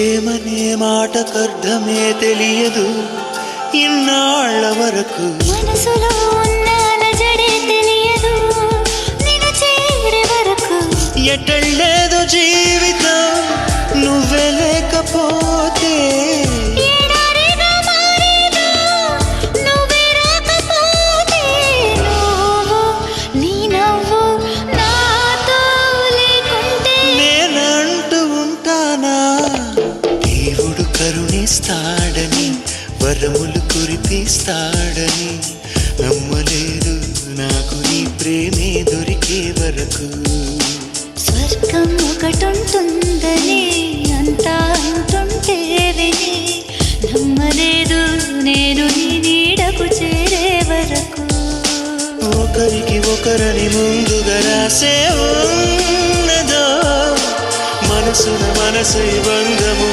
ఏమనే మాటకర్థమే తెలియదు ఇన్నాళ్ళ వరకు, మనసులో ఉన్న అలజడే తెలియదు నిన్ను చేరే వరకు. ఎటళ్ళేదో జీవితం నువ్వే లేకపోతే, ఎడారిగా మారేదో నువ్వే రాకపోతే. నువ్వు నీ నవ్వు నాతో లేకుంటే నేనంటూ ఉంటానా? దేవుడు కరుణిస్తాడని, వరములు కురిపిస్తాడని నమ్మలేదు నాకు నీ ప్రేమే దొరికే వరకు. స్వర్గం ఒకటుంటుందని అంతా అంటుంటే విని నమ్మలేదు నేను నీ నీడకు చేరే వరకు. ఒకరికి ఒకరని ముందుగా రాసే ఉన్నదో, మనసున మనసు బంధము